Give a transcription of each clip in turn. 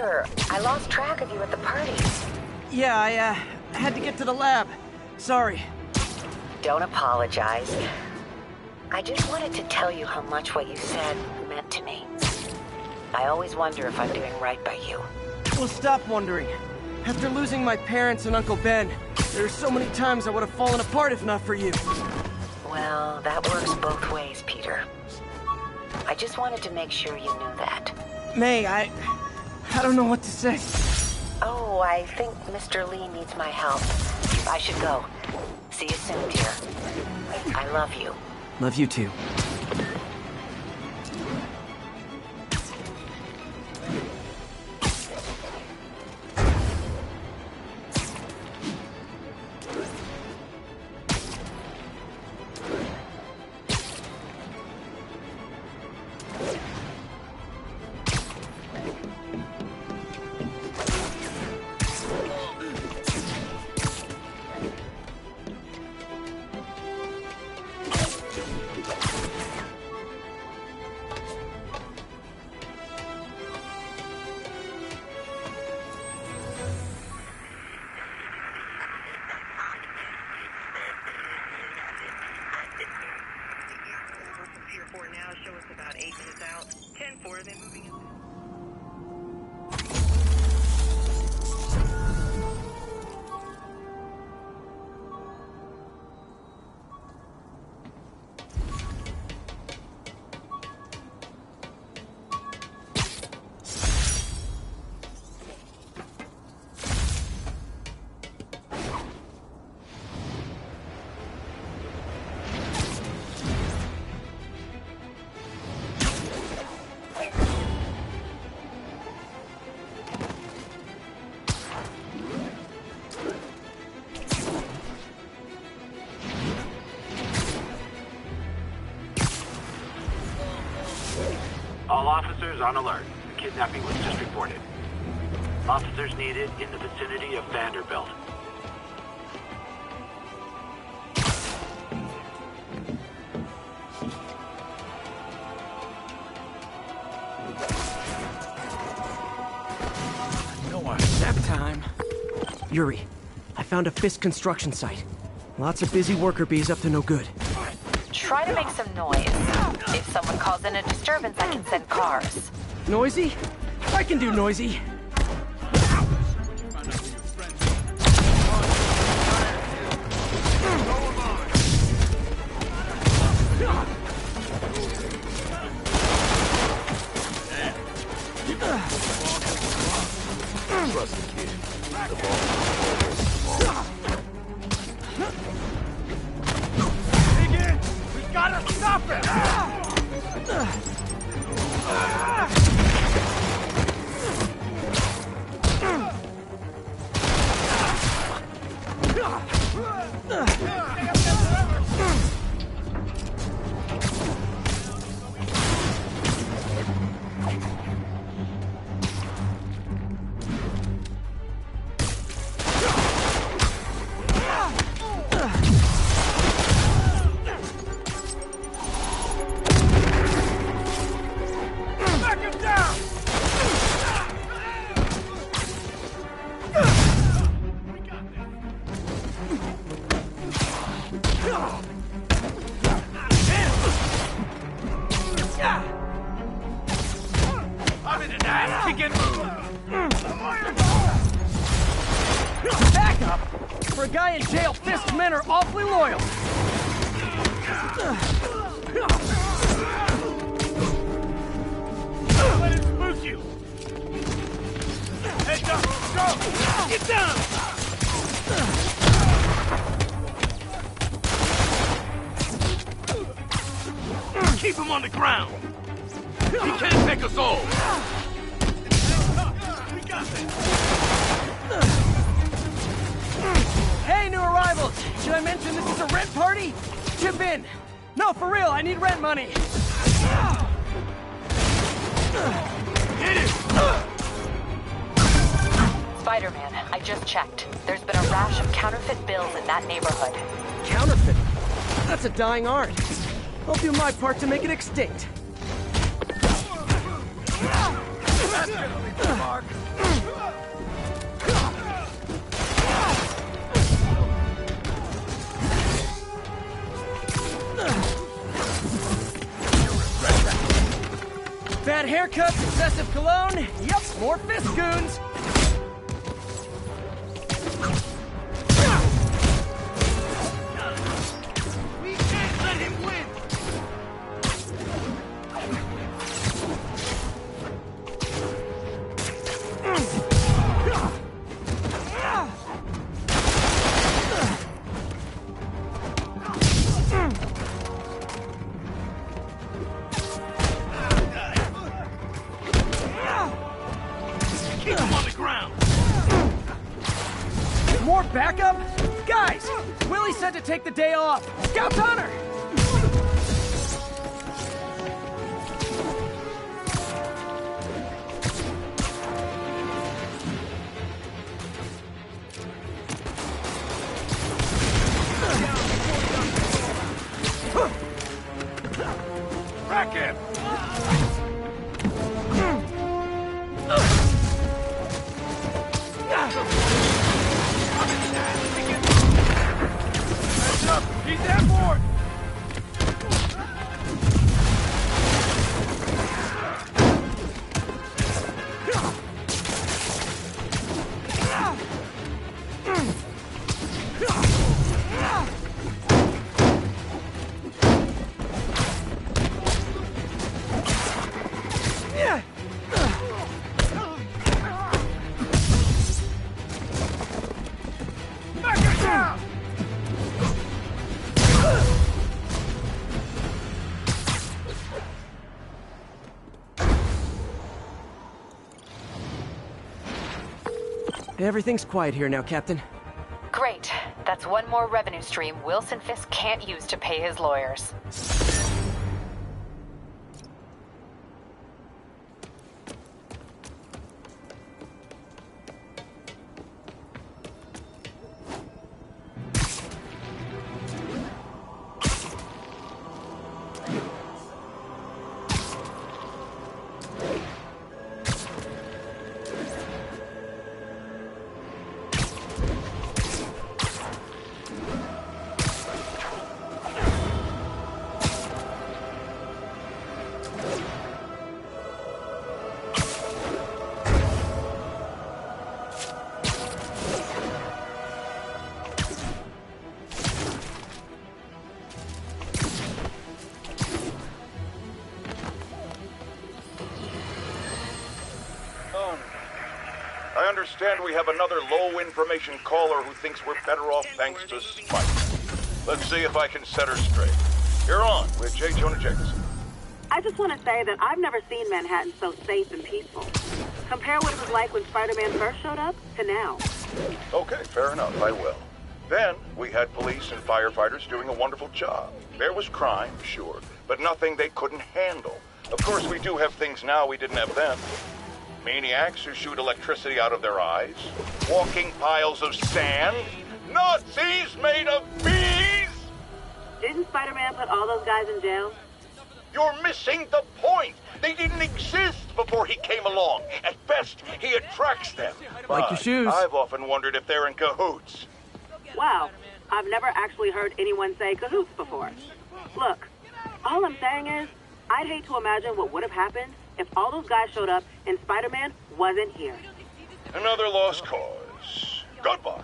Peter, I lost track of you at the party. Yeah, I had to get to the lab. Sorry. Don't apologize. I just wanted to tell you how much what you said meant to me. I always wonder if I'm doing right by you. Well, stop wondering. After losing my parents and Uncle Ben, there are so many times I would have fallen apart if not for you. Well, that works both ways, Peter. I just wanted to make sure you knew that. May, I don't know what to say. Oh, I think Mr. Lee needs my help. I should go. See you soon, dear. I love you. Love you too. Now show us about 8 minutes out. 10-4, then moving in. All officers on alert. A kidnapping was just reported. Officers needed in the vicinity of Vanderbilt. Nap time. Yuri, I found a Fisk construction site. Lots of busy worker bees up to no good. Try to make some noise. If someone calls in a disturbance, I can send cars. Noisy? I can do noisy. Trust the kid. The ball. We gotta stop him! I'm in an ass-kicking mood! Back up! For a guy in jail, Fisk's men are awfully loyal. Let him smooch you! Heads up! Go! Get down! Keep him on the ground! He can't take us all! We got this! Hey, new arrivals! Should I mention this is a rent party? Chip in! No, for real, I need rent money! Hit it! Spider-Man, I just checked. There's been a rash of counterfeit bills in that neighborhood. Counterfeit? That's a dying art. I'll do my part to make it extinct. That's gonna leave a mark. Bad haircuts, excessive cologne. Yep, more fist goons. We can't let him win! Keep him on the ground! More backup? Guys, Willie said to take the day off. Scout's honor! Crack him! Heads up! He's airborne! Back it down! Everything's quiet here now, Captain. Great. That's one more revenue stream Wilson Fisk can't use to pay his lawyers. I understand we have another low-information caller who thinks we're better off thanks to Spike. Let's see if I can set her straight. You're on with J. Jonah Jameson. I just want to say that I've never seen Manhattan so safe and peaceful. Compare what it was like when Spider-Man first showed up to now. Okay, fair enough, I will. Then, we had police and firefighters doing a wonderful job. There was crime, sure, but nothing they couldn't handle. Of course, we do have things now we didn't have then. Maniacs who shoot electricity out of their eyes, walking piles of sand, Nazis made of bees! Didn't Spider-Man put all those guys in jail? You're missing the point! They didn't exist before he came along. At best, he attracts them. Like your shoes. I've often wondered if they're in cahoots. Wow, I've never actually heard anyone say cahoots before. Look, all I'm saying is, I'd hate to imagine what would have happened if all those guys showed up and Spider-Man wasn't here. Another lost cause. Goodbye.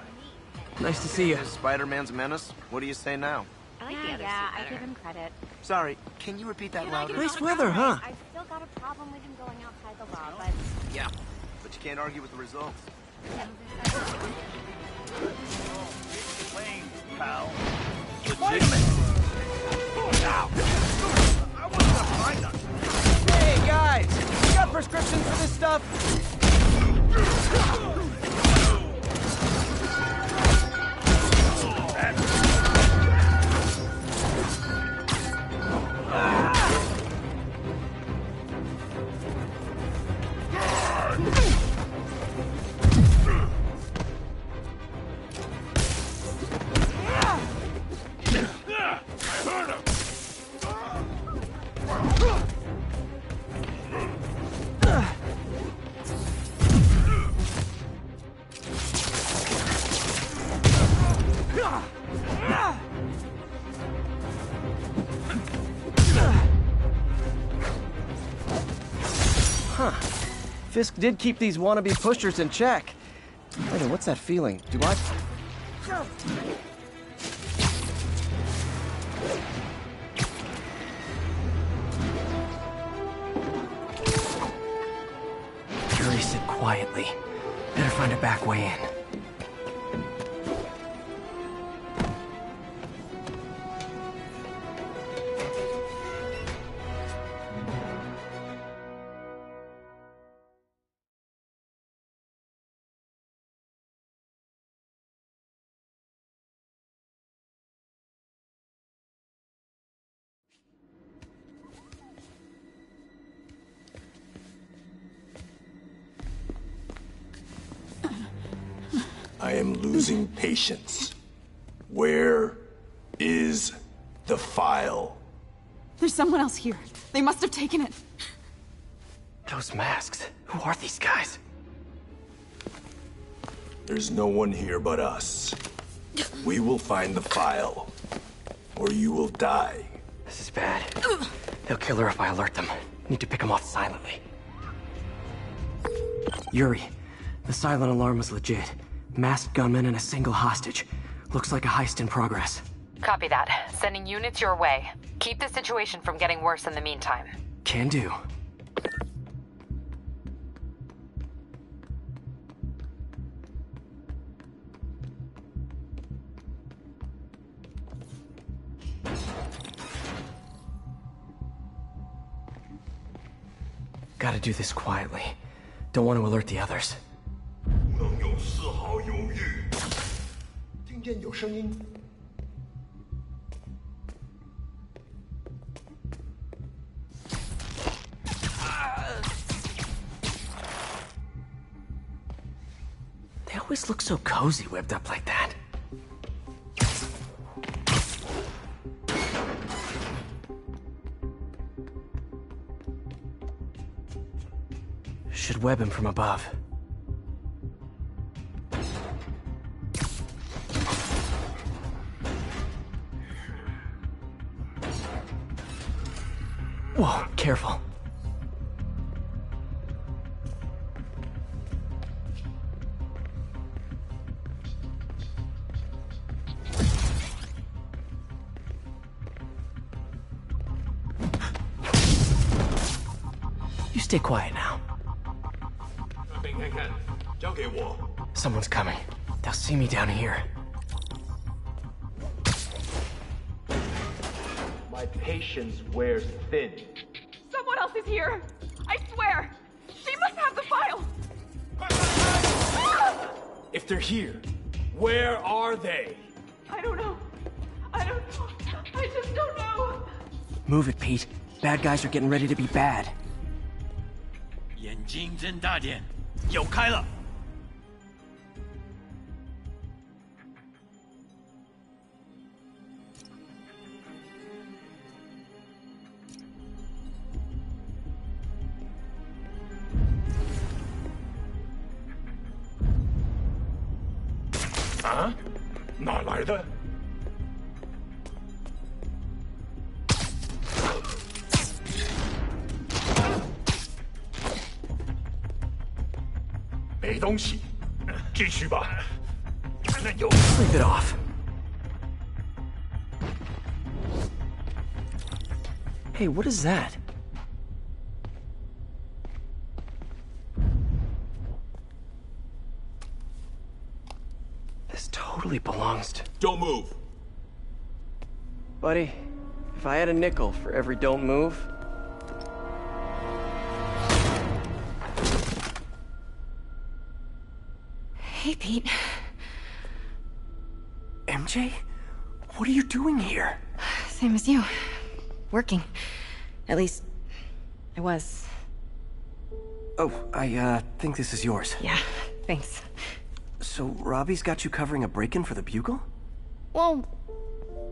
Nice to see you. Spider-Man's menace? What do you say now? Yeah, I give him credit. Sorry, can you repeat that louder? Nice weather, huh? I've still got a problem with him going outside the law, but... Yeah, but you can't argue with the results. Pal. Hey, guys! You got prescriptions for this stuff? Huh. Fisk did keep these wannabe pushers in check. Wait, what's that feeling? Do I... Yuri, sit quietly. Better find a back way in. I am losing patience. Where is the file? There's someone else here. They must have taken it. Those masks. Who are these guys? There's no one here but us. We will find the file, or you will die. This is bad. They'll kill her if I alert them. Need to pick them off silently. Yuri, the silent alarm was legit. Masked gunmen and a single hostage. Looks like a heist in progress. Copy that. Sending units your way. Keep the situation from getting worse in the meantime. Can do. Gotta do this quietly. Don't want to alert the others. 不能有丝毫犹豫。听见有声音。They always look so cozy whipped up like that. Should web him from above. Whoa, careful. You stay quiet now. 那边看看，交给我。 Someone's coming. They'll see me down here. My patience wears thin. Someone else is here. I swear. She must have the file. If they're here, where are they? I don't know. I don't know. I just don't know. Move it, Pete. Bad guys are getting ready to be bad. 眼睛睁大点，有开了。 啊？哪来的？没东西，继续吧。那有。Leave it off. Hey, what is that? This totally belongs to... Don't move. Buddy, if I had a nickel for every don't move... Hey, Pete. MJ? What are you doing here? Same as you. Working. At least, I was. Oh, I think this is yours. Yeah, thanks. So, Robbie's got you covering a break-in for the Bugle? Well,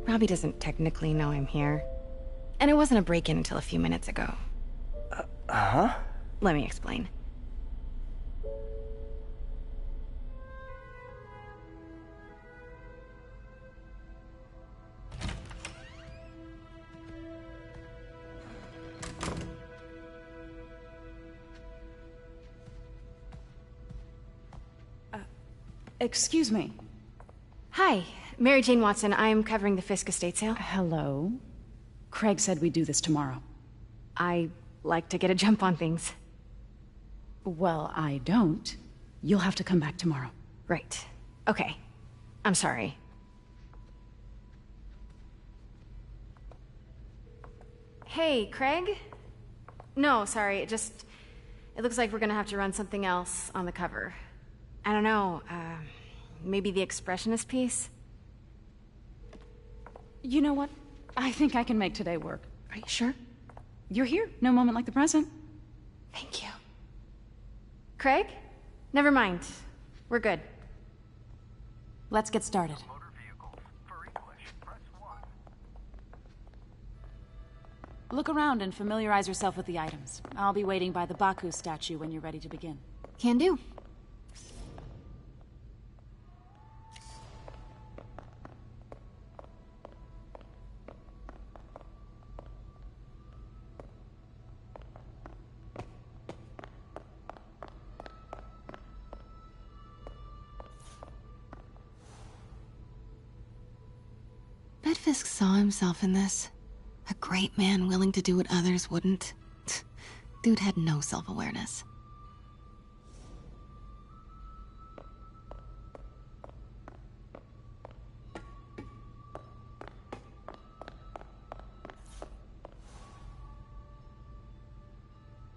Robbie doesn't technically know I'm here. And it wasn't a break-in until a few minutes ago. Uh-huh? Let me explain. Excuse me. Hi, Mary Jane Watson. I'm covering the Fisk estate sale. Hello. Craig said we'd do this tomorrow. I like to get a jump on things. Well, I don't. You'll have to come back tomorrow. Right. Okay. I'm sorry. Hey, Craig? No, sorry, it looks like we're gonna have to run something else on the cover. I don't know, maybe the expressionist piece? You know what? I think I can make today work. Are you sure? You're here. No moment like the present. Thank you. Craig? Never mind. We're good. Let's get started. Look around and familiarize yourself with the items. I'll be waiting by the Baku statue when you're ready to begin. Can do. Bet Fisk saw himself in this. A great man willing to do what others wouldn't. Dude had no self-awareness.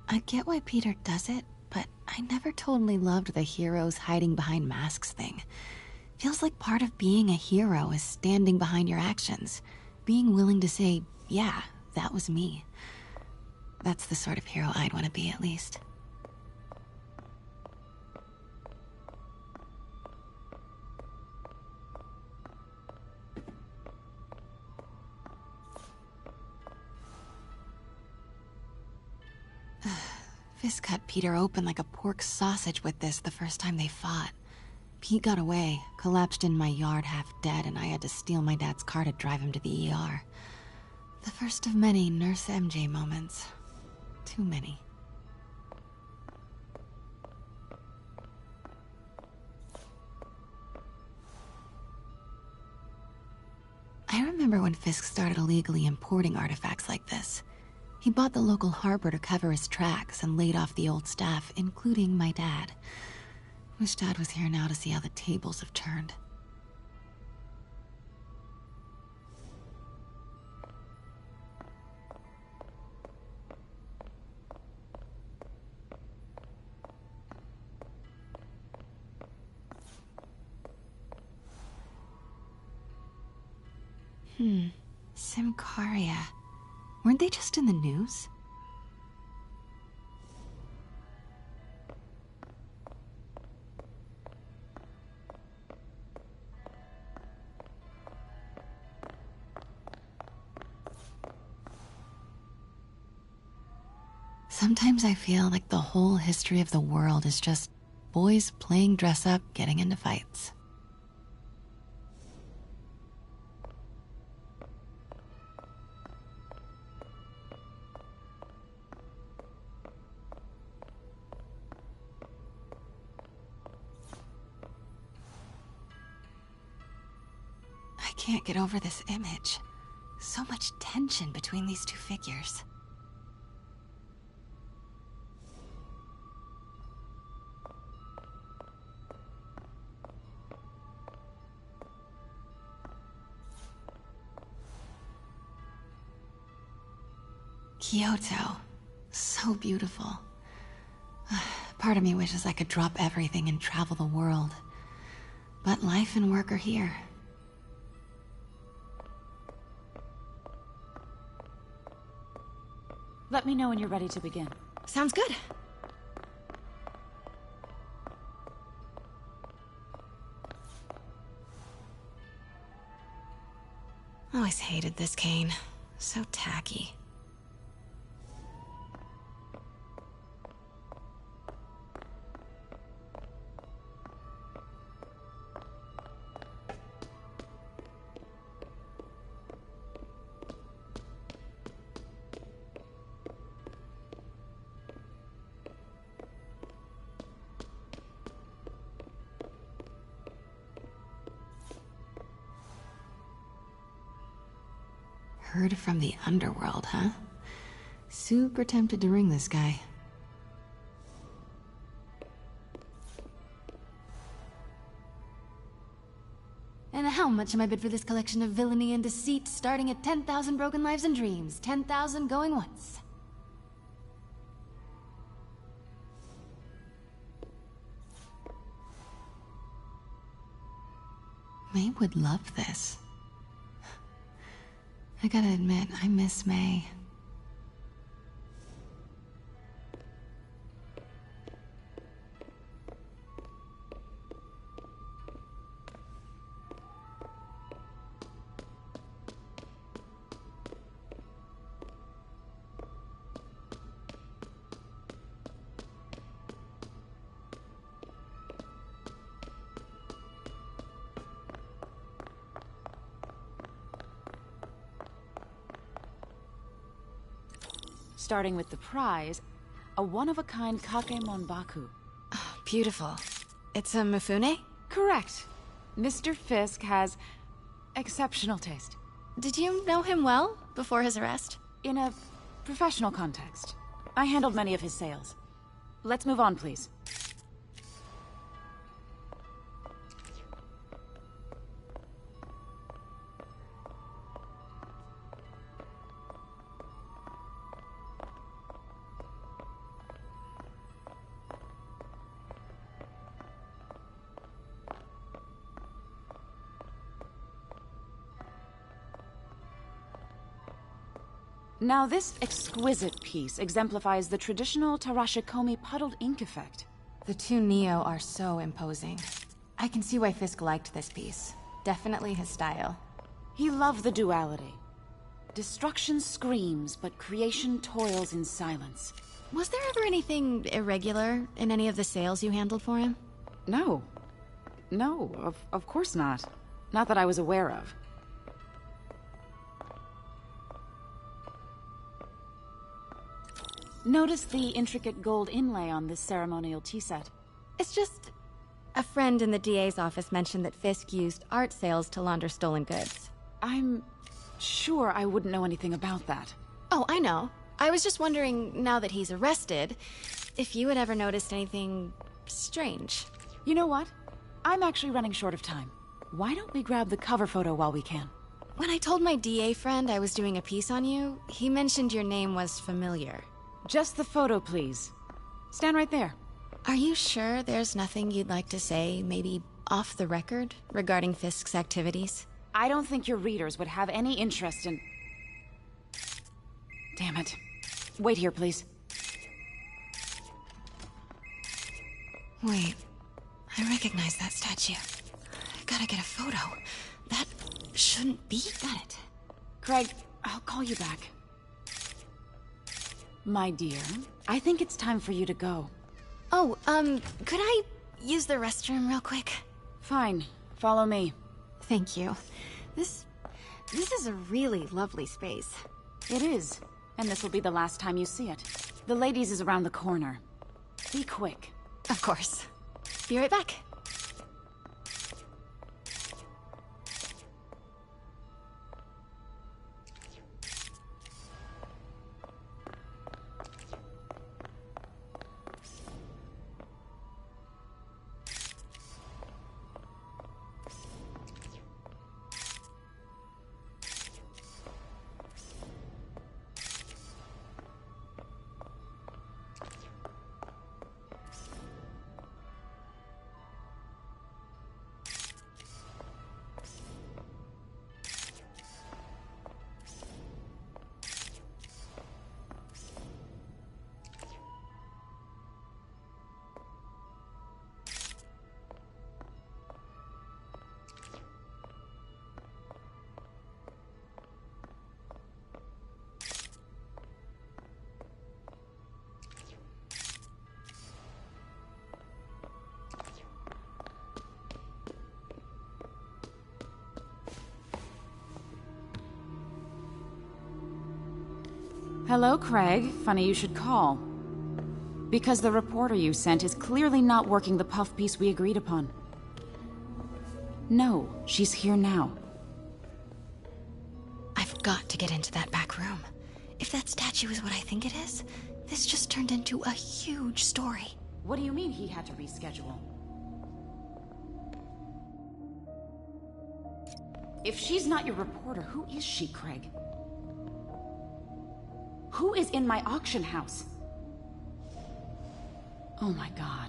I get why Peter does it, but I never totally loved the heroes hiding behind masks thing. Feels like part of being a hero is standing behind your actions. Being willing to say, yeah, that was me. That's the sort of hero I'd want to be, at least. Fisk cut Peter open like a pork sausage with this the first time they fought. Pete got away, collapsed in my yard half dead, and I had to steal my dad's car to drive him to the ER. The first of many Nurse MJ moments. Too many. I remember when Fisk started illegally importing artifacts like this. He bought the local harbor to cover his tracks and laid off the old staff, including my dad. Wish Dad was here now to see how the tables have turned. Simcaria. Weren't they just in the news? Sometimes I feel like the whole history of the world is just boys playing dress up, getting into fights. I can't get over this image. So much tension between these two figures. Kyoto. So beautiful. Part of me wishes I could drop everything and travel the world. But life and work are here. Let me know when you're ready to begin. Sounds good. Always hated this cane. So tacky. Heard from the underworld, huh? Super tempted to ring this guy. And how much am I bid for this collection of villainy and deceit, starting at 10,000 broken lives and dreams, 10,000 going once? May would love this. I gotta admit, I miss May. Starting with the prize, a one-of-a-kind Kake Monbaku. Oh, beautiful. It's a Mifune? Correct. Mr. Fisk has exceptional taste. Did you know him well before his arrest? In a professional context. I handled many of his sales. Let's move on, please. Now, this exquisite piece exemplifies the traditional Tarashikomi puddled ink effect. The two Neo are so imposing. I can see why Fisk liked this piece. Definitely his style. He loved the duality. Destruction screams, but creation toils in silence. Was there ever anything irregular in any of the sales you handled for him? No. No, of course not. Not that I was aware of. Notice the intricate gold inlay on this ceremonial tea set. It's just... a friend in the DA's office mentioned that Fisk used art sales to launder stolen goods. I'm sure I wouldn't know anything about that. Oh, I know. I was just wondering, now that he's arrested, if you had ever noticed anything strange. You know what? I'm actually running short of time. Why don't we grab the cover photo while we can? When I told my DA friend I was doing a piece on you, he mentioned your name was familiar. Just the photo, please. Stand right there. Are you sure there's nothing you'd like to say, maybe off the record, regarding Fisk's activities? I don't think your readers would have any interest in... Damn it. Wait here, please. Wait. I recognize that statue. I gotta get a photo. That shouldn't be... Got it. Craig, I'll call you back. My dear, I think it's time for you to go. Oh, could I use the restroom real quick? Fine. Follow me. Thank you. This is a really lovely space. It is. And this will be the last time you see it. The ladies is around the corner. Be quick. Of course. Be right back. Hello, Craig. Funny you should call. Because the reporter you sent is clearly not working the puff piece we agreed upon. No, she's here now. I've got to get into that back room. If that statue is what I think it is, this just turned into a huge story. What do you mean he had to reschedule? If she's not your reporter, who is she, Craig? Who is in my auction house? Oh my God.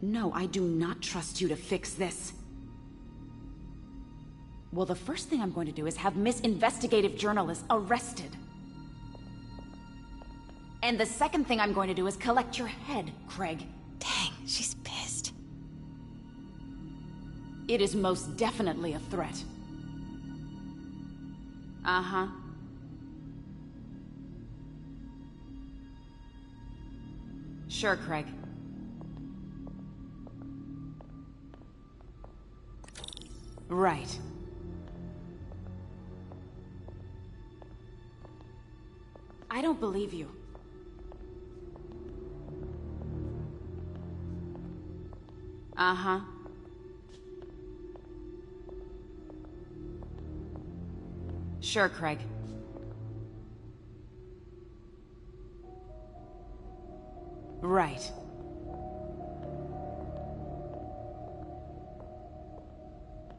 No, I do not trust you to fix this. Well, the first thing I'm going to do is have Miss Investigative Journalist arrested. And the second thing I'm going to do is collect your head, Craig. Dang, she's pissed. It is most definitely a threat. Uh-huh. Sure, Craig. Right. I don't believe you. Uh-huh. Sure, Craig. Right.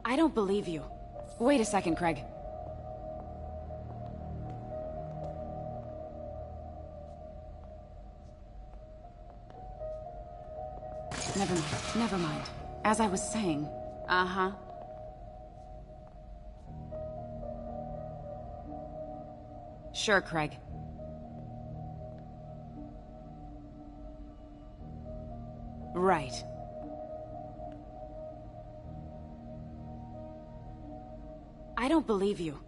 I don't believe you. Wait a second, Craig. Never mind. As I was saying, uh-huh. Sure, Craig. Right. I don't believe you.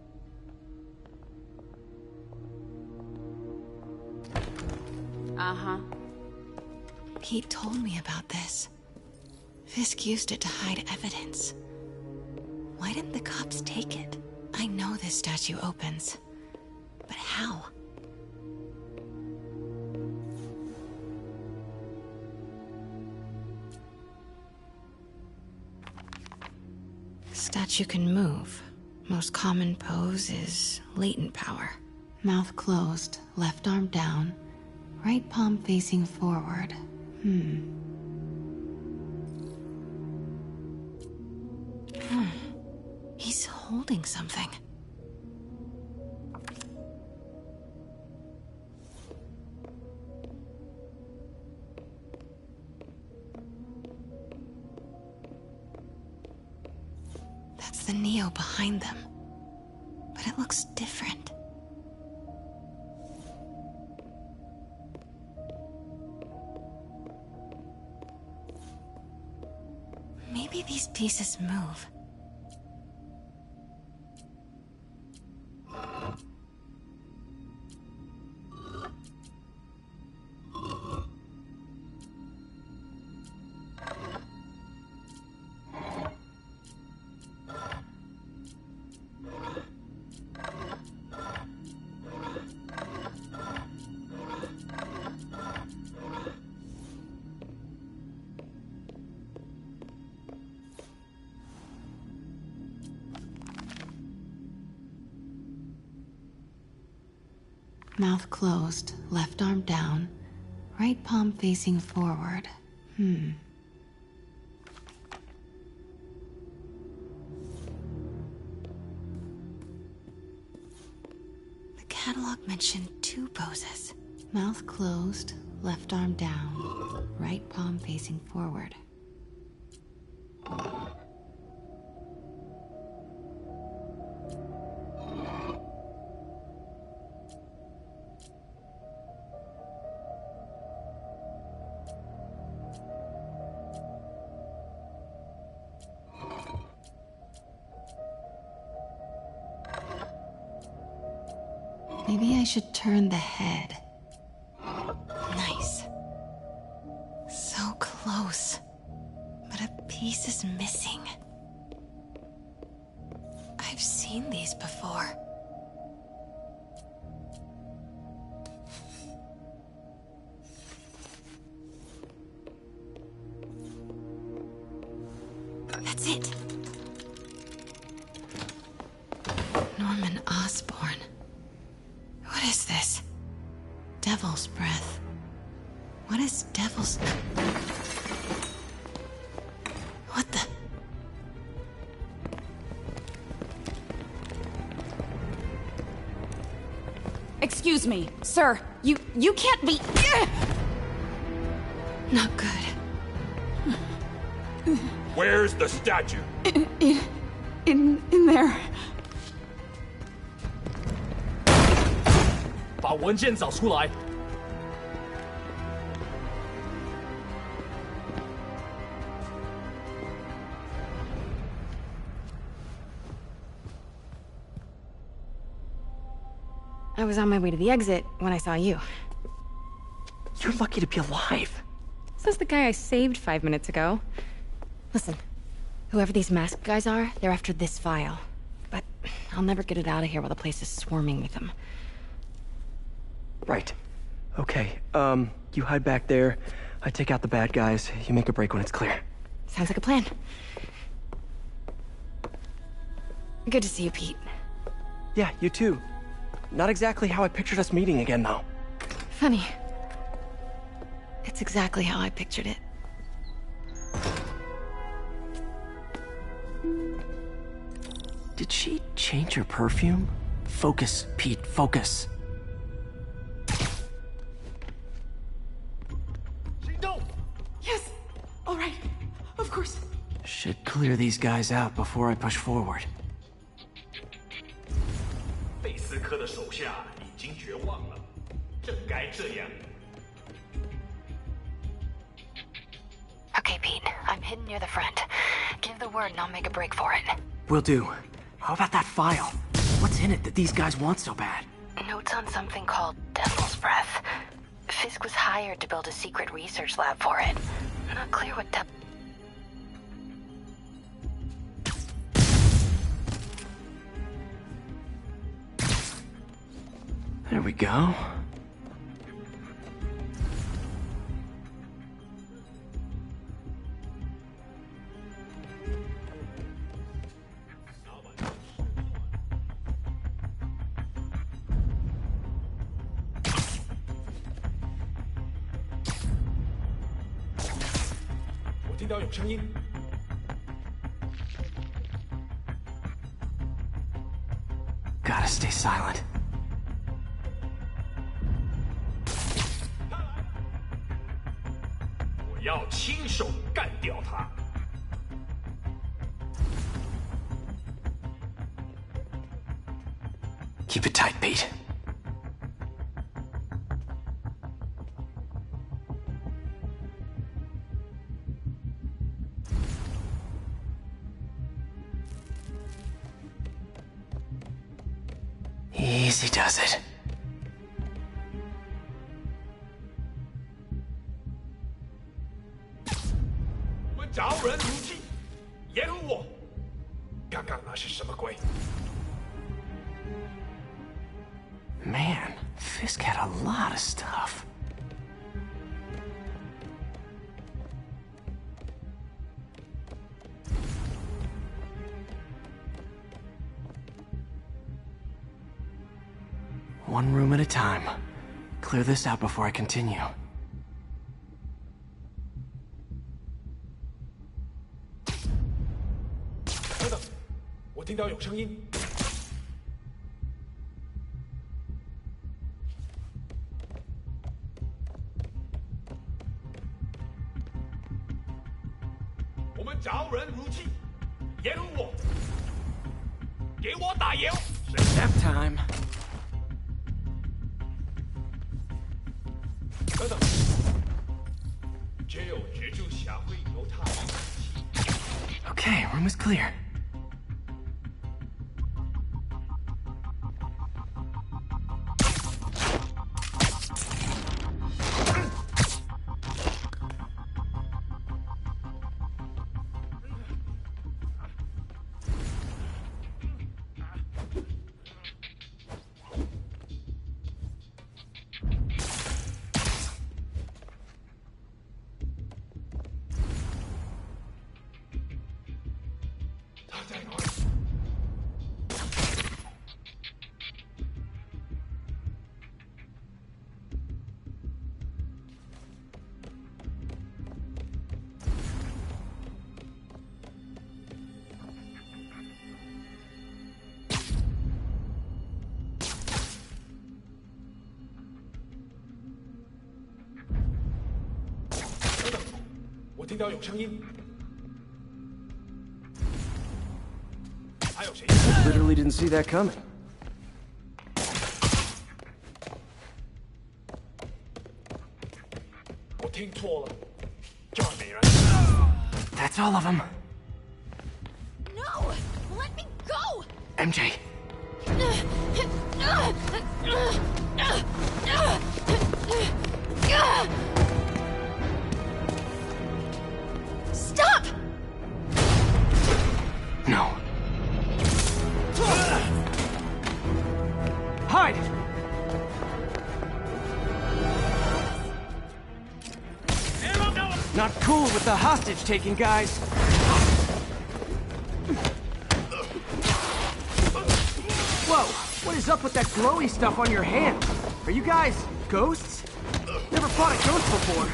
Uh-huh. Pete told me about this. Fisk used it to hide evidence. Why didn't the cops take it? I know this statue opens. But how? Statue can move. Most common pose is latent power. Mouth closed, left arm down, right palm facing forward. He's holding something. That's the Neo behind them. But it looks different. Maybe these pieces move. Mouth closed, left arm down, right palm facing forward. The catalog mentioned 2 poses. Mouth closed, left arm down, right palm facing forward. Maybe I should turn the head. Nice. So close. But a piece is missing. I've seen these before. That's it. Devil's breath. What is devil's... What the... Excuse me, sir. You can't be... Not good. Where's the statue? In there. 把文件找出来。 I was on my way to the exit when I saw you. You're lucky to be alive. Says the guy I saved 5 minutes ago. Listen, whoever these masked guys are, they're after this file. But I'll never get it out of here while the place is swarming with them. Right. Okay, you hide back there. I take out the bad guys. You make a break when it's clear. Sounds like a plan. Good to see you, Pete. Yeah, you too. Not exactly how I pictured us meeting again, though. Funny. It's exactly how I pictured it. Did she change her perfume? Focus, Pete, focus. Yes. All right. Of course. Should clear these guys out before I push forward. 贝斯科的手下已经绝望了，正该这样。 Okay, Pete. I'm hidden near the front. Give the word and I'll make a break for it. Will do. How about that file? What's in it that these guys want so bad? Notes on something called Devil's Breath. Fisk was hired to build a secret research lab for it. Not clear what There we go. Gotta stay silent. Keep it tight, Pete. Easy does it. Man, Fisk had a lot of stuff. One room at a time. Clear this out before I continue. 等等，我听到有声音。我们找人如期，掩护我，给我打油。Nap time. 等等，只有蜘蛛侠会有他的武器。 Okay, room is clear. 我听到有声音。还有谁？ Literally didn't see that coming. 我听错了，这儿没人。 That's all of them. No! Let me go! MJ. Stop! No. Hide! Not cool with the hostage-taking, guys. Whoa! What is up with that glowy stuff on your hand? Are you guys ghosts? Never fought a ghost before.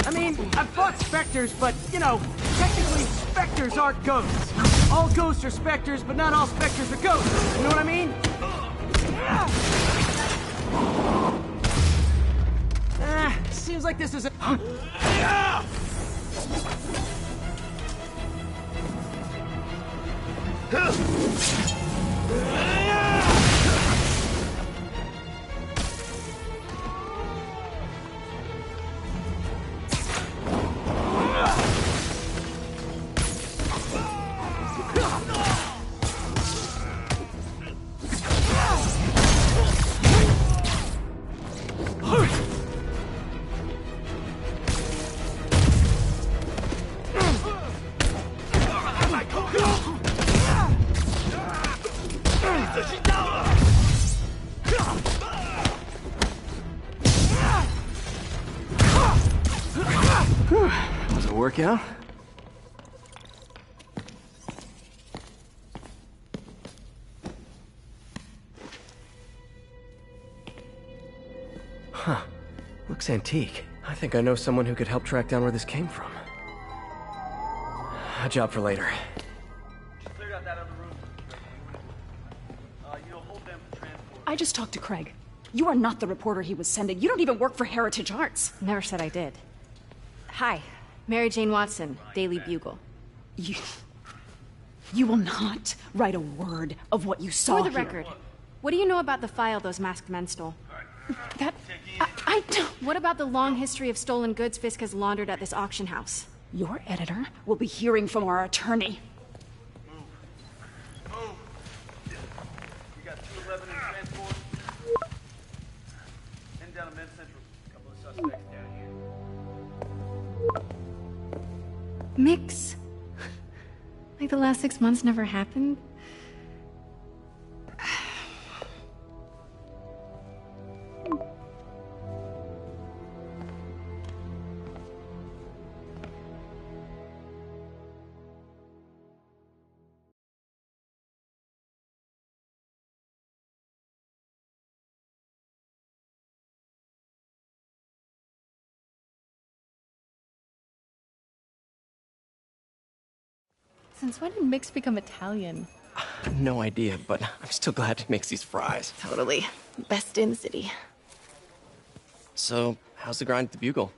I mean, I've fought specters, but, you know, technically specters aren't ghosts. All ghosts are specters, but not all specters are ghosts. You know what I mean? Seems like this is a... Was it a workout? Huh. Looks antique. I think I know someone who could help track down where this came from. A job for later. Cleared out that other room. You'll hold them for transport. I just talked to Craig. You are not the reporter he was sending. You don't even work for Heritage Arts. Never said I did. Hi, Mary Jane Watson, Daily Bugle. You will not write a word of what you saw For the here. record, what do you know about the file those masked men stole? I don't... What about the long history of stolen goods Fisk has laundered at this auction house? Your editor will be hearing from our attorney. Move. We got 211 in transport. Heading down to Men's Central. Couple of suspects down here. Mix? Like the last 6 months never happened? Since when did Mix become Italian? No idea, but I'm still glad he makes these fries. Totally. Best in the city. So, how's the grind at the Bugle?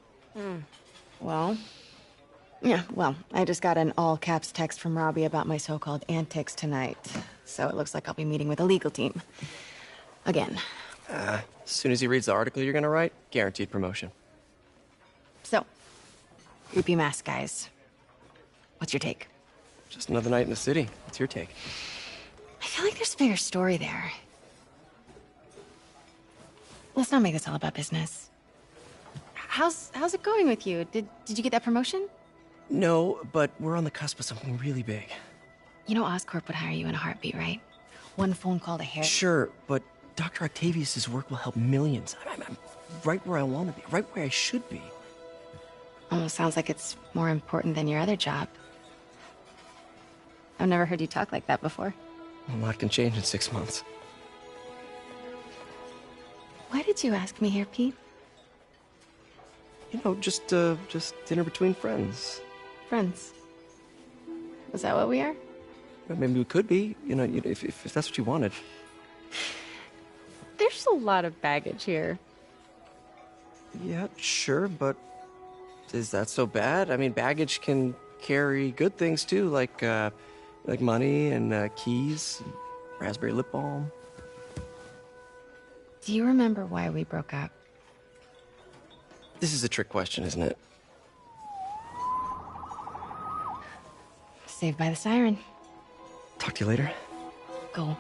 Well, I just got an all-caps text from Robbie about my so-called antics tonight. So it looks like I'll be meeting with a legal team. Again. As soon as he reads the article you're gonna write, guaranteed promotion. So, creepy mask guys. What's your take? Just another night in the city. What's your take? I feel like there's a bigger story there. Let's not make this all about business. How's it going with you? Did you get that promotion? No, but we're on the cusp of something really big. You know Oscorp would hire you in a heartbeat, right? One phone call to Harry. Sure, but Dr. Octavius's work will help millions. I'm right where I want to be, right where I should be. Almost sounds like it's more important than your other job. I've never heard you talk like that before. A lot can change in 6 months. Why did you ask me here, Pete? You know, just dinner between friends. Friends. Is that what we are? Maybe we could be, if that's what you wanted. There's There's a lot of baggage here. Yeah, sure, but is that so bad? I mean, baggage can carry good things too, like money and keys, and raspberry lip balm. Do you remember why we broke up? This is a trick question, isn't it? Saved by the siren. Talk to you later. Go.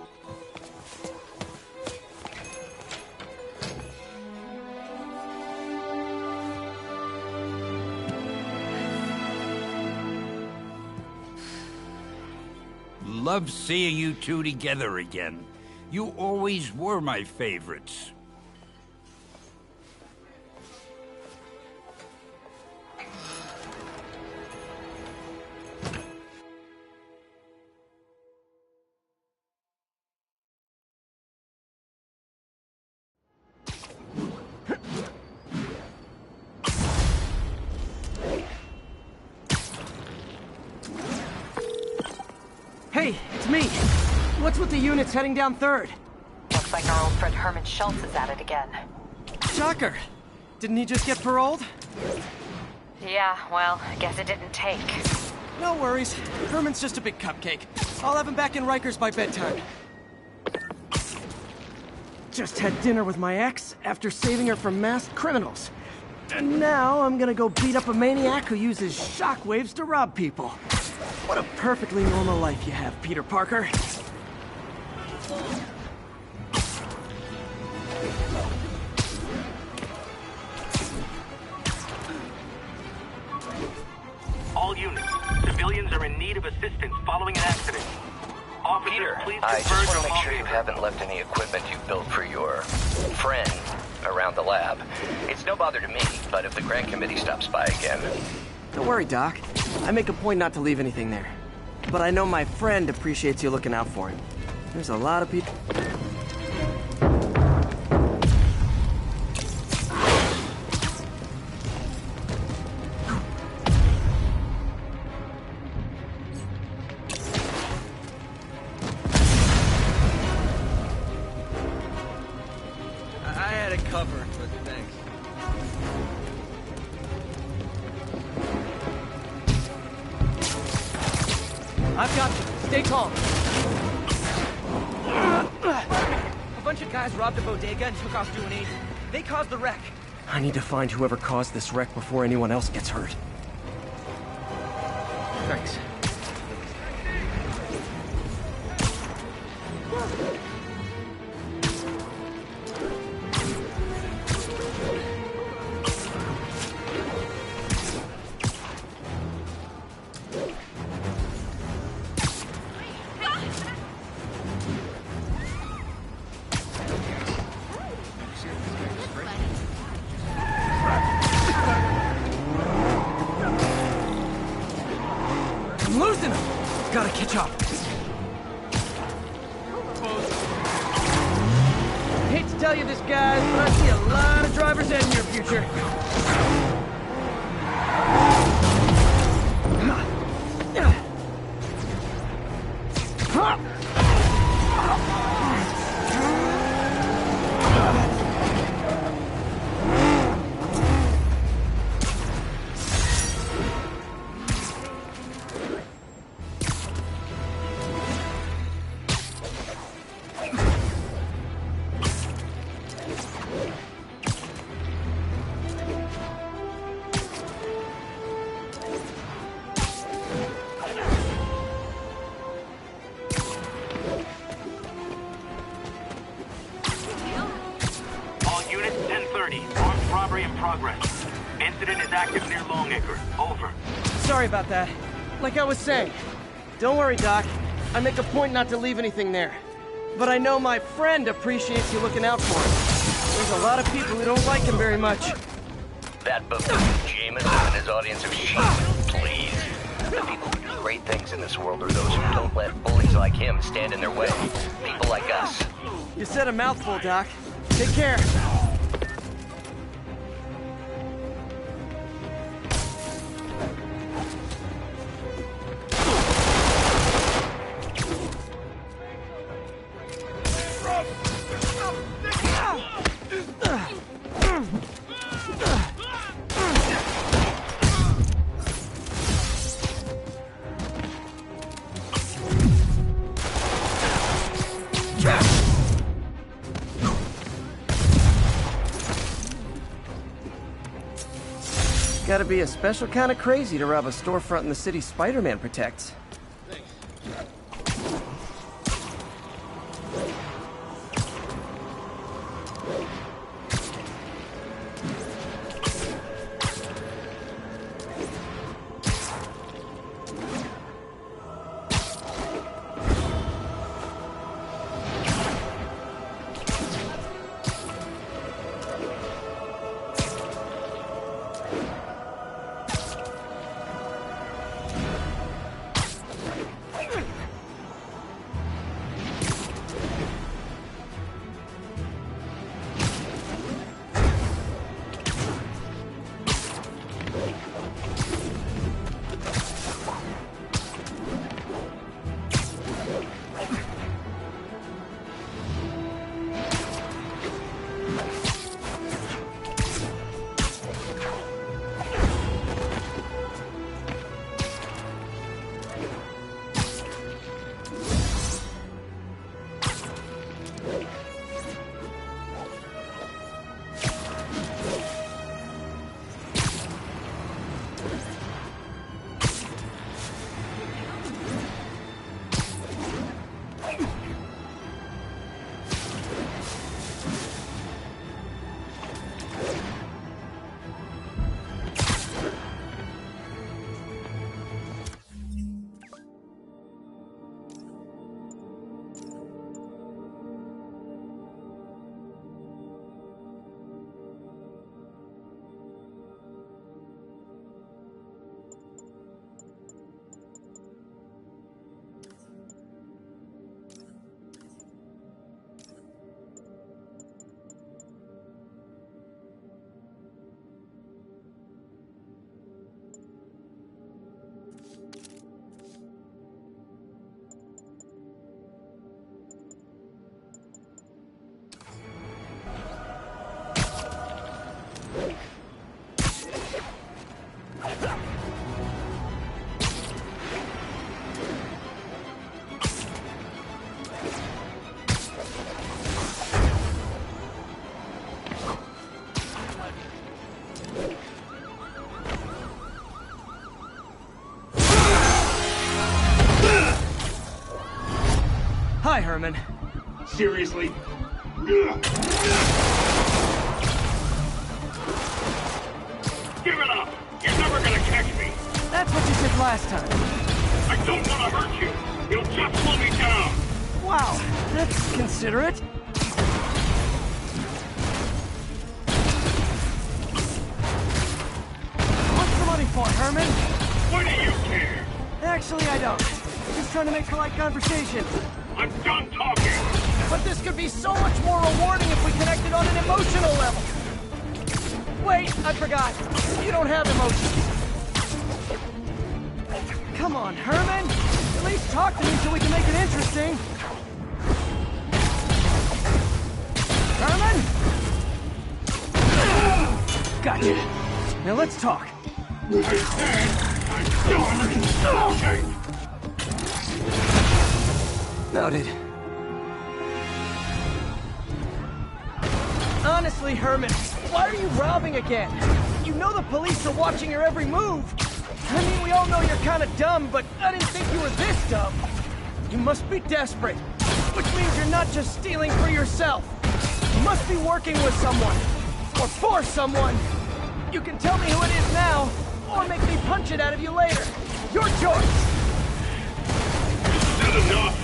Love seeing you two together again. You always were my favorites. Hey, it's me. What's with the units heading down 3rd? Looks like our old friend Herman Schultz is at it again. Shocker. Didn't he just get paroled? Yeah, well, I guess it didn't take. No worries. Herman's just a big cupcake. I'll have him back in Rikers by bedtime. Just had dinner with my ex after saving her from masked criminals. And now I'm gonna go beat up a maniac who uses shockwaves to rob people. What a perfectly normal life you have, Peter Parker. All units, civilians are in need of assistance following an accident. Officers, Peter, please I just converge want to on make all sure you haven't left any equipment you built for your friend around the lab. It's no bother to me, but if the grant committee stops by again... Don't worry, Doc. I make a point not to leave anything there. But I know my friend appreciates you looking out for him. There's a lot of people... I had it covered, but thanks. I've got you. Stay calm. A bunch of guys robbed a bodega and took off doing 80. They caused the wreck. I need to find whoever caused this wreck before anyone else gets hurt. Thanks. I'm losing him! Gotta catch up. Hate to tell you this, guys, but I see a lot of driver's ed in your future. Sorry about that. Like I was saying, don't worry, Doc. I make a point not to leave anything there. But I know my friend appreciates you looking out for him. There's a lot of people who don't like him very much. That buffoon Jameson and his audience of sheep, please. The people who do great things in this world are those who don't let bullies like him stand in their way. People like us. You said a mouthful, Doc. Take care. gotta be a special kind of crazy to rob a storefront in the city Spider-Man protects. Hi, Herman. Seriously? Give it up! You're never gonna catch me! That's what you said last time. I don't want to hurt you! You'll just slow me down! Wow, that's considerate. What's the money for, Herman? What do you care? Actually, I don't. Just trying to make polite conversation. I'm done talking! But this could be so much more rewarding if we connected on an emotional level. Wait, I forgot. You don't have emotions. Come on, Herman. At least talk to me so we can make it interesting. Herman? Gotcha. Now let's talk. I said I'm done talking! Noted. Honestly, Herman, why are you robbing again? You know the police are watching your every move. I mean, we all know you're kind of dumb, but I didn't think you were this dumb. You must be desperate, which means you're not just stealing for yourself. You must be working with someone, or for someone. You can tell me who it is now, or make me punch it out of you later. Your choice. Is that enough?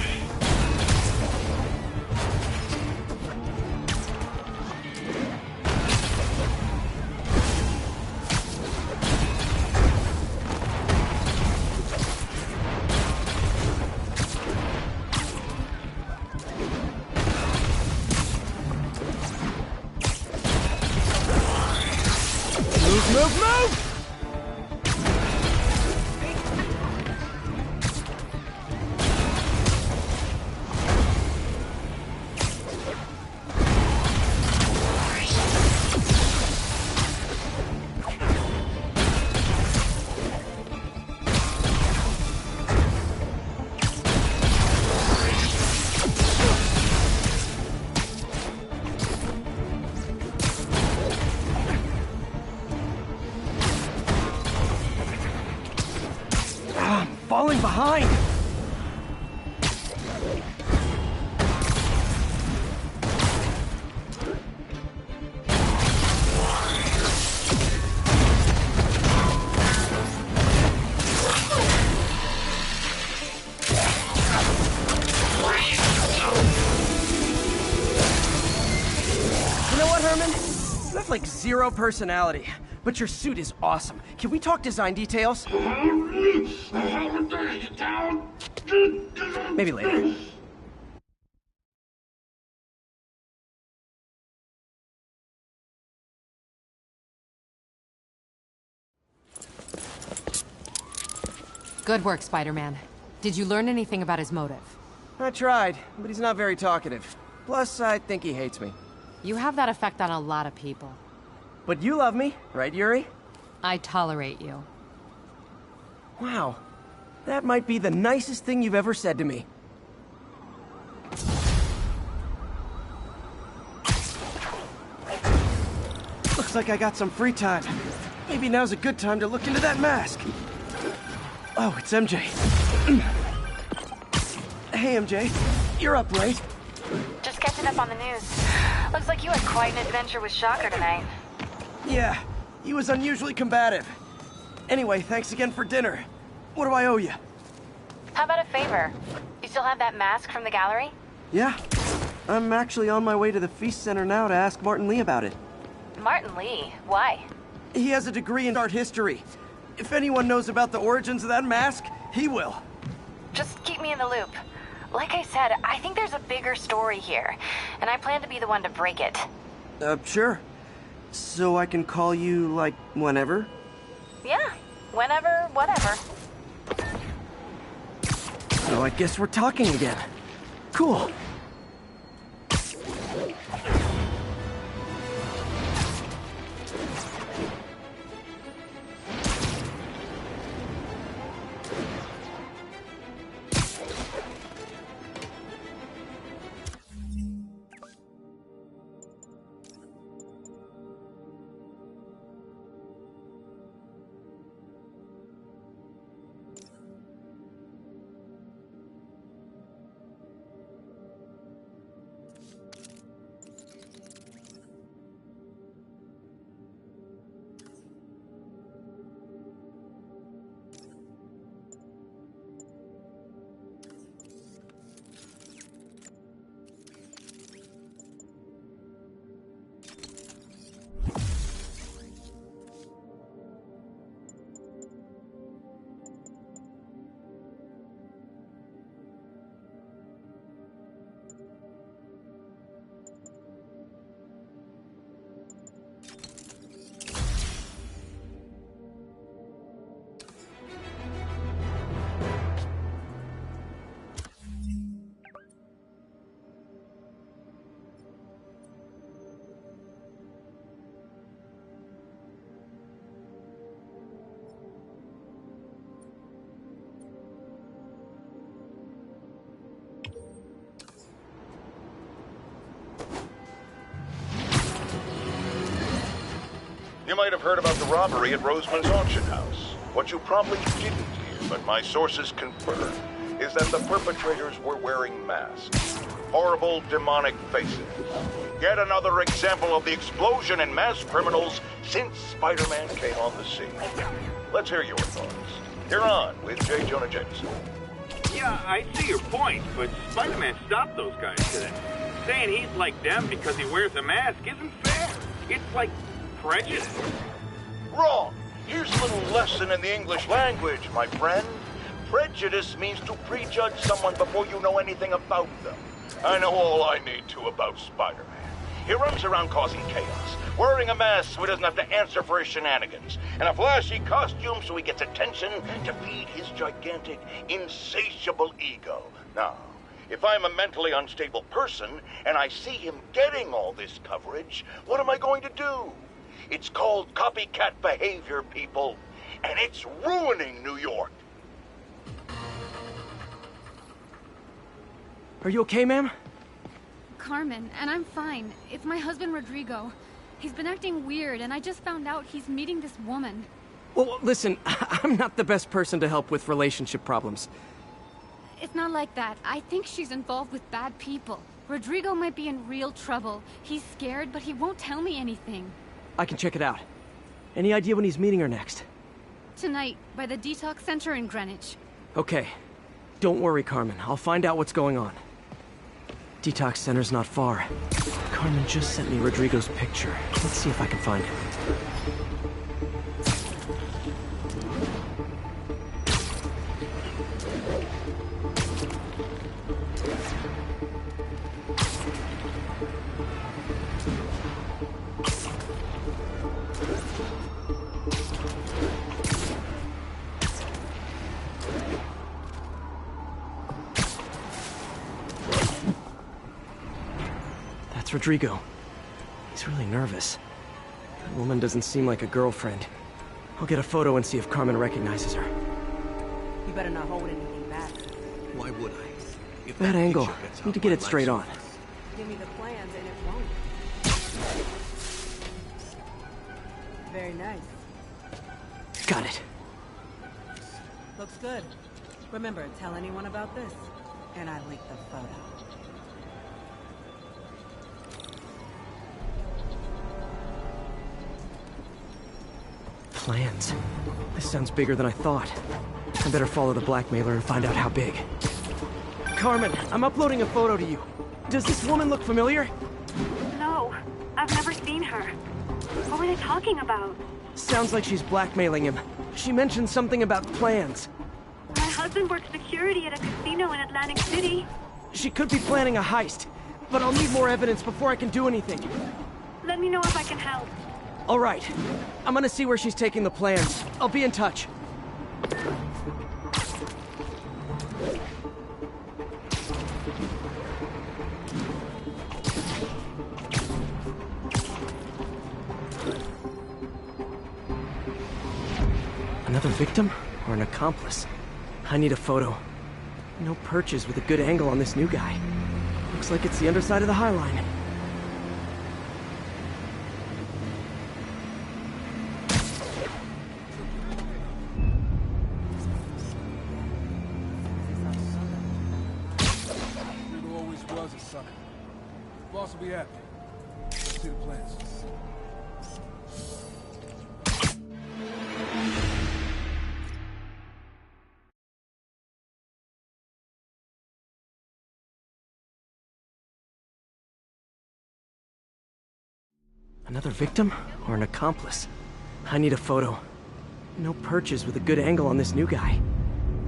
Move, move, move! mine! You have like zero personality, but your suit is awesome. Can we talk design details? Maybe later. Good work, Spider-Man. Did you learn anything about his motive? I tried, but he's not very talkative. Plus, I think he hates me. You have that effect on a lot of people. But you love me, right, Yuri? I tolerate you. Wow. That might be the nicest thing you've ever said to me. Looks like I got some free time. Maybe now's a good time to look into that mask. Oh, it's MJ. Hey, MJ. You're up late. Just catching up on the news. Looks like you had quite an adventure with Shocker tonight. Yeah, he was unusually combative. Anyway, thanks again for dinner. What do I owe you? How about a favor? You still have that mask from the gallery? Yeah. I'm actually on my way to the Feast Center now to ask Martin Lee about it. Martin Lee? Why? He has a degree in art history. If anyone knows about the origins of that mask, he will. Just keep me in the loop. Like I said, I think there's a bigger story here, and I plan to be the one to break it. Sure. So I can call you, like, whenever? Yeah, whenever, whatever. So I guess we're talking again. Cool. You might have heard about the robbery at Roseman's auction house. What you probably didn't hear, but my sources confirm, is that the perpetrators were wearing masks. Horrible, demonic faces. Yet another example of the explosion in mass criminals since Spider-Man came on the scene. Let's hear your thoughts. You're on with J. Jonah Jameson. Yeah, I see your point, but Spider-Man stopped those guys today. Saying he's like them because he wears a mask isn't fair. It's like prejudice. Wrong. Here's a little lesson in the English language, my friend. Prejudice means to prejudge someone before you know anything about them. I know all I need to about Spider-Man. He runs around causing chaos, wearing a mask so he doesn't have to answer for his shenanigans, and a flashy costume so he gets attention to feed his gigantic, insatiable ego. Now, if I'm a mentally unstable person and I see him getting all this coverage, what am I going to do? It's called copycat behavior, people, and it's ruining New York. Are you okay, ma'am? Carmen, and I'm fine. It's my husband, Rodrigo. He's been acting weird, and I just found out he's meeting this woman. Well, listen, I'm not the best person to help with relationship problems. It's not like that. I think she's involved with bad people. Rodrigo might be in real trouble. He's scared, but he won't tell me anything. I can check it out. Any idea when he's meeting her next? Tonight, by the detox center in Greenwich. Okay. Don't worry, Carmen. I'll find out what's going on. Detox center's not far. Carmen just sent me Rodrigo's picture. Let's see if I can find him. Rodrigo. He's really nervous. That woman doesn't seem like a girlfriend. I'll get a photo and see if Carmen recognizes her. You better not hold anything back. Why would I? If That angle. gets Need to out get my it straight on. license. Give me the plans and it won't. Very nice. Got it. Looks good. Remember, tell anyone about this. And I leaked the photo. Plans. This sounds bigger than I thought. I better follow the blackmailer and find out how big. Carmen, I'm uploading a photo to you. Does this woman look familiar? No, I've never seen her. What were they talking about? Sounds like she's blackmailing him. She mentioned something about plans. My husband works security at a casino in Atlantic City. She could be planning a heist, but I'll need more evidence before I can do anything. Let me know if I can help. All right. I'm gonna see where she's taking the plans. I'll be in touch. Another victim or an accomplice? I need a photo. No perches with a good angle on this new guy. Looks like it's the underside of the High Line. Boss will be happy. Let's see the plans. Another victim or an accomplice? I need a photo. No perches with a good angle on this new guy.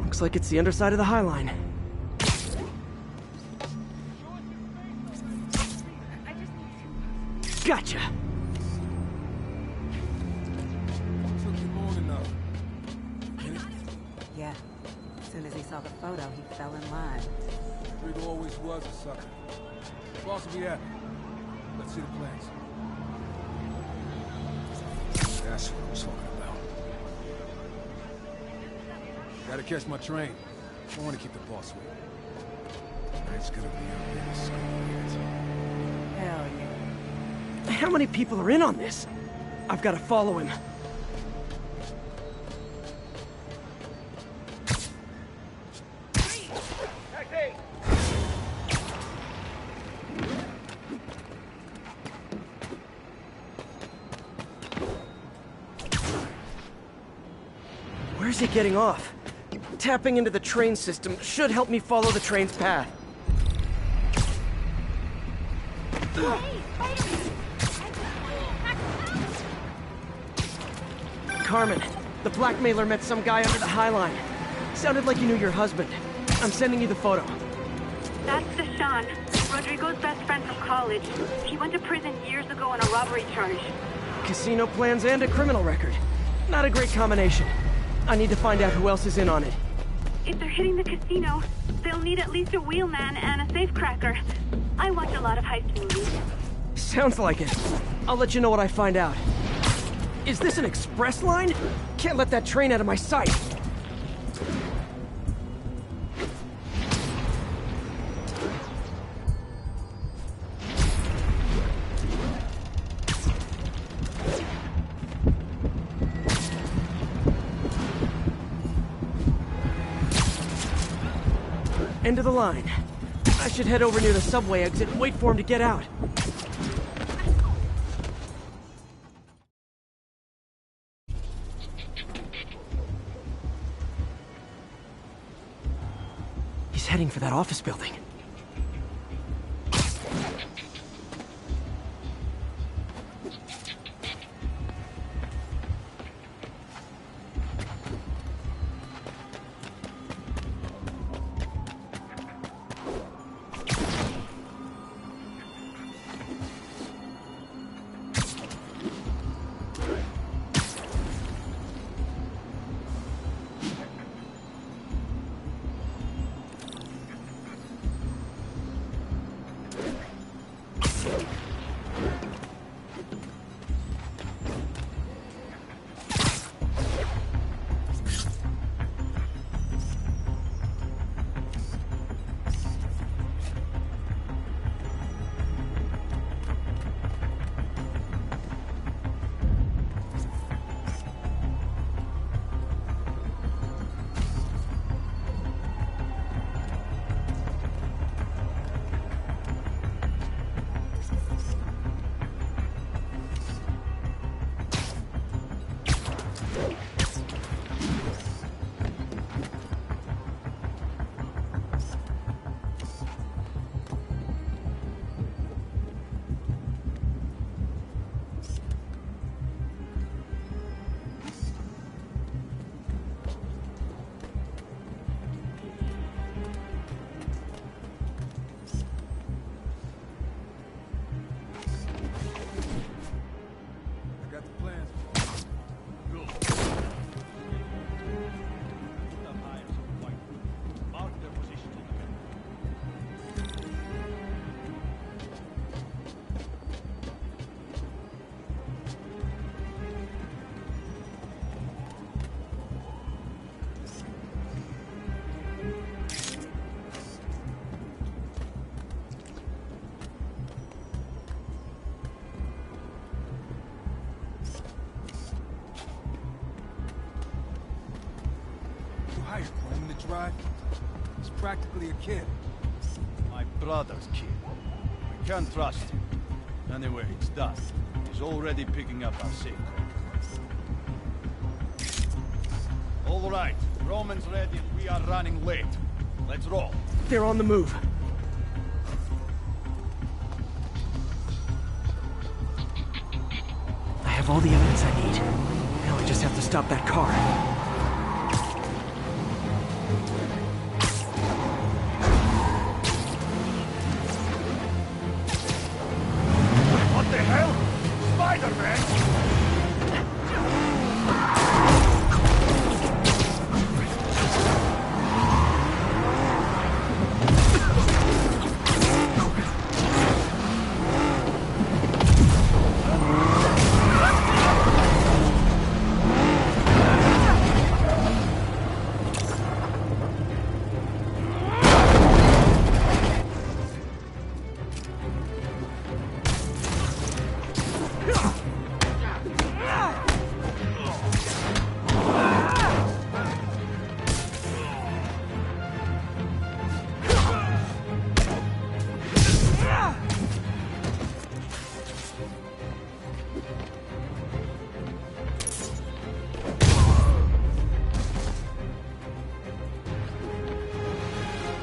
Looks like it's the underside of the High Line. Gotcha! Took you long enough. Yeah. As soon as he saw the photo, he fell in line. Rodrigo always was a sucker. Boss will be happy. Let's see the plans. That's what I was talking about. Gotta catch my train. I want to keep the boss waiting. Tonight's gonna be a big score. Hell yeah. How many people are in on this? I've got to follow him. Where's he getting off? Tapping into the train system should help me follow the train's path. Carmen, the blackmailer met some guy under the High Line. Sounded like you knew your husband. I'm sending you the photo. That's Deshaun, Rodrigo's best friend from college. He went to prison years ago on a robbery charge. Casino plans and a criminal record. Not a great combination. I need to find out who else is in on it. If they're hitting the casino, they'll need at least a wheelman and a safecracker. I watch a lot of heist movies. Sounds like it. I'll let you know what I find out. Is this an express line? Can't let that train out of my sight. End of the line. I should head over near the subway exit and wait for him to get out. He's heading for that office building. Right? He's practically a kid. My brother's kid. We can't trust him. Anyway, it's done. He's already picking up our secret. All right, Roman's ready and we are running late. Let's roll. They're on the move. I have all the evidence I need. Now I just have to stop that car.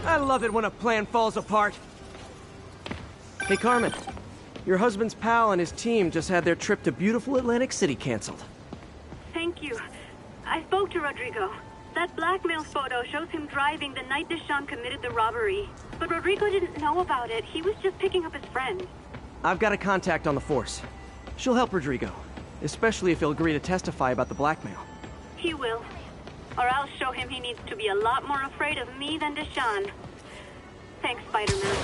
I love it when a plan falls apart. Hey, Carmen. Your husband's pal and his team just had their trip to beautiful Atlantic City canceled. Thank you. I spoke to Rodrigo. That blackmail photo shows him driving the night Deshawn committed the robbery. But Rodrigo didn't know about it. He was just picking up his friend. I've got a contact on the force. She'll help Rodrigo, especially if he'll agree to testify about the blackmail. He will. Or I'll show him he needs to be a lot more afraid of me than Deshawn. Thanks, Spider-Man.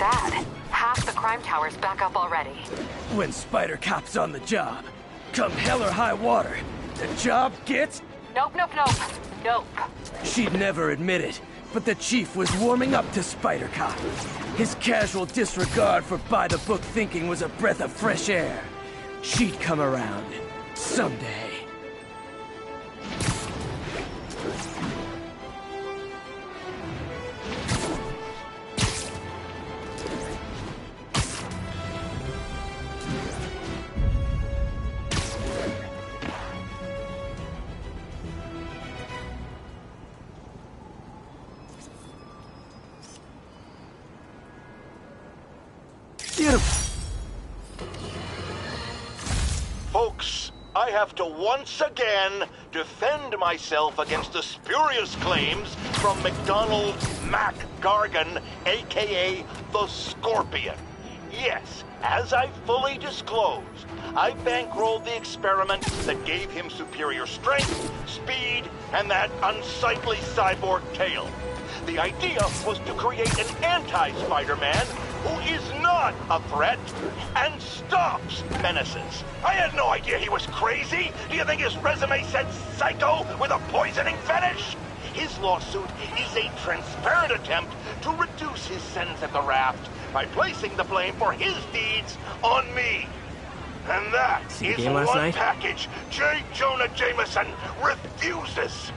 sad. Half the crime tower's back up already. When Spider Cop's on the job, come hell or high water, the job gets... Nope. She'd never admit it, but the chief was warming up to Spider Cop. His casual disregard for by-the-book thinking was a breath of fresh air. She'd come around someday. Folks, I have to once again defend myself against the spurious claims from McDonald Mac Gargan, aka the Scorpion. Yes, as I fully disclosed, I bankrolled the experiment that gave him superior strength, speed, and that unsightly cyborg tail. The idea was to create an anti-Spider-Man who is not a threat and stops menaces. I had no idea he was crazy. Do you think his resume said psycho with a poisoning fetish? His lawsuit is a transparent attempt to reduce his sentence at the raft by placing the blame for his deeds on me. And that is one package J. Jonah Jameson refuses.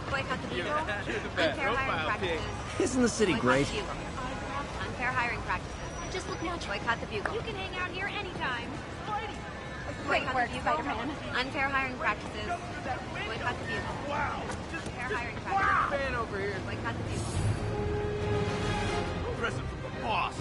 Boycott the Bureau. Unfair hiring practices. Isn't the city great? Unfair hiring practices. Just look natural. Boycott the Bugle. You can hang out here anytime. Great work, Spider-Man. Unfair hiring practices. Boycott the Bugle. Wow. Unfair hiring practices. Man over here. Boycott the Bugle. Present from the boss.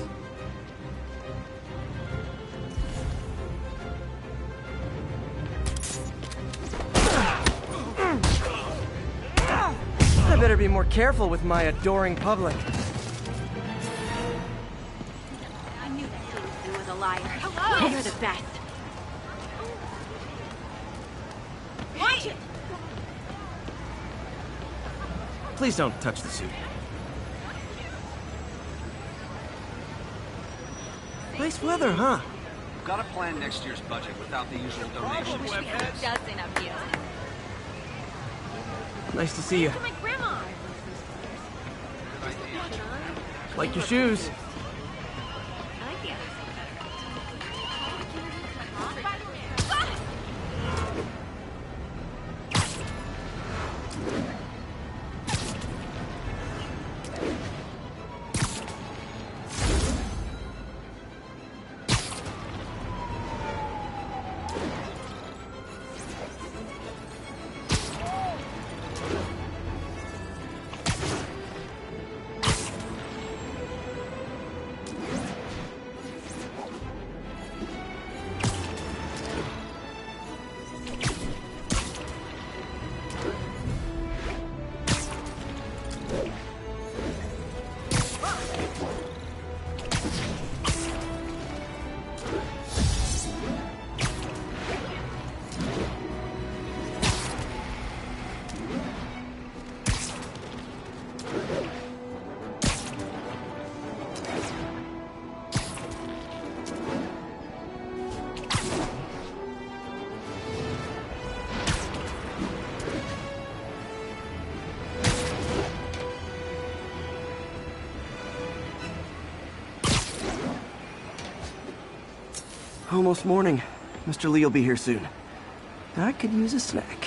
I better be more careful with my adoring public. I knew that thing was a liar. Hello! You're the best. Watch it! Please don't touch the suit. Nice weather, huh? Got to plan next year's budget without the usual donations. We have a dozen of you. Nice to see you. My grandma. Like your shoes. I like the other thing Almost morning. Mr. Lee will be here soon. I could use a snack.